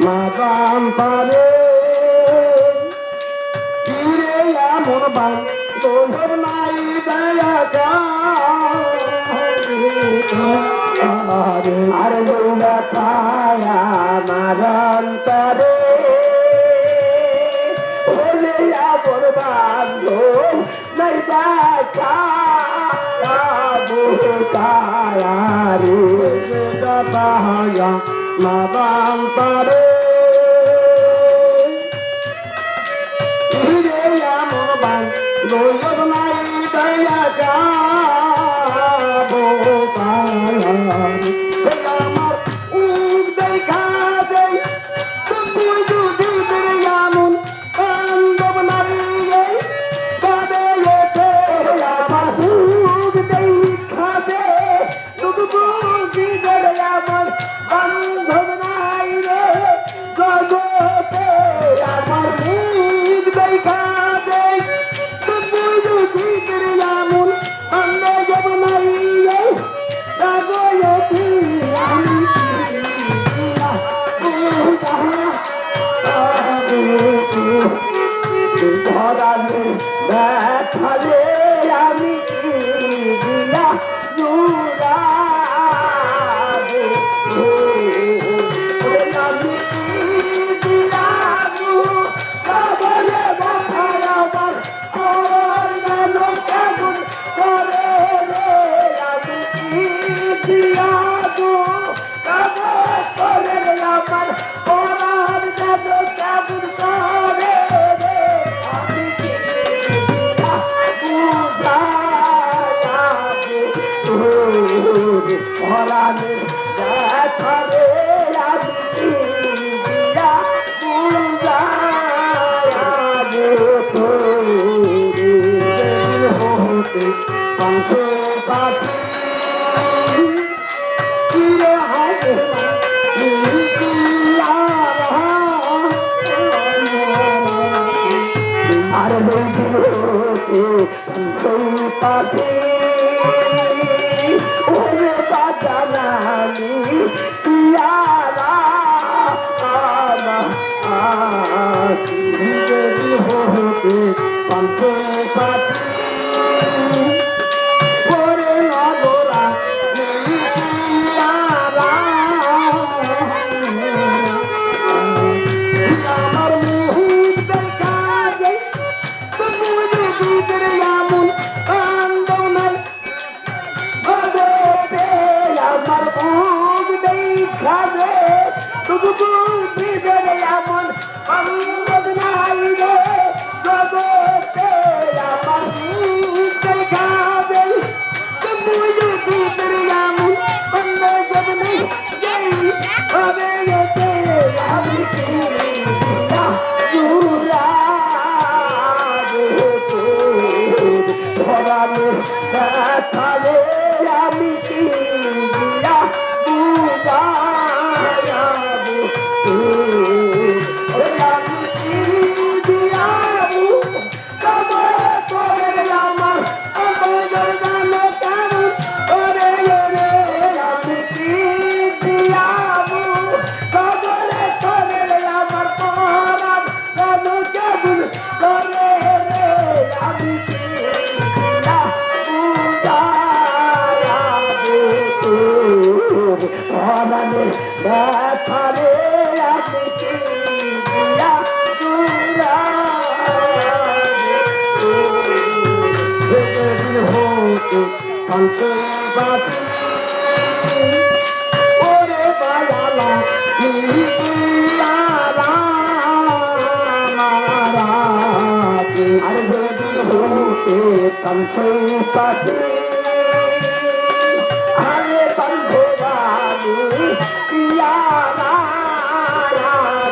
madame পারে ফিরে এমন বান তোর নাই দয়া আর পায়া মাদাম পারে হলে এমন বান্ধ নাই দয়া পায়া মাদাম পারে ফিরে এমন বান তোর নাই দয়া যাবো আমার উক দেখা দেই তুই যদি এমন কান্দব নারী কাঁদে আমার উক দেখা দে তুই এমন বান্ধব নাই রে জগতে আমার মুখ দেখা দে তুই যদি এমন বান্ধব নাই রে জগতে আমি ধরালে দেখালে আমি দিয়া জুড়া পাখি ওরে বাজানানি পিয়ারা হতে পান্তে পাখি ওরে নগরা পিয়ারা আমার মুখ দেখা যায় তুমি যদি এমন কান্দো নাই আমার মুখ দেখা দে তুই এমন বান্ধব নাই রে জগতে কাঞ্চে বাতি ওরে বায়ালা আর যেদিন হতে কাঞ্চে বাতি আরে বন্ধুরানি পিয়ারা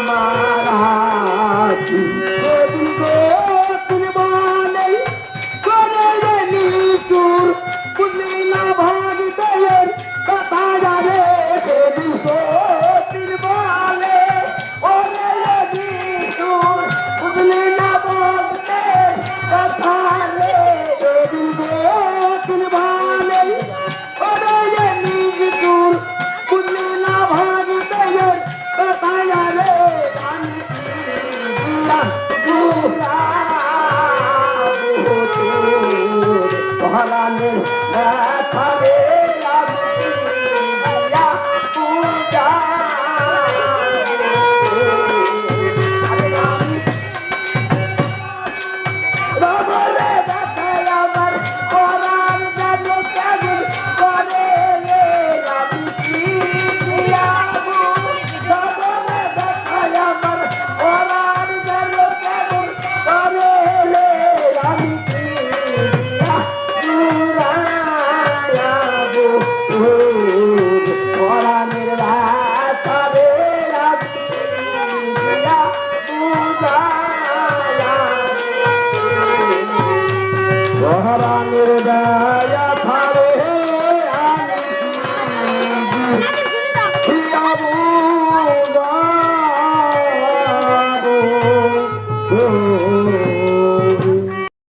মারাতি যেদিন গোতিন বলে করে নিচুর বুঝলি না ভাগিতের কথা জানে সেদিন গোতিন বলে ওরে নিচুর বুঝলি না ভাগিতের কথা রে সেদিন গোতিন বলে ওরে নিচুর বুঝলি না ভাগিতের কথা জানে আমি দিয়া দুরা ভগবানে থালে পূজা রবরে দেখায় আমার কোরআন যেন কেমন করে রে আমি কি দিয়াবো রবরে দেখায় আমার কোরআন যেন কেমন করে রে আমি কি দুরায়াবো কোরআনের রাতারে আমি দিয়া পূজা কোরআনের দয়া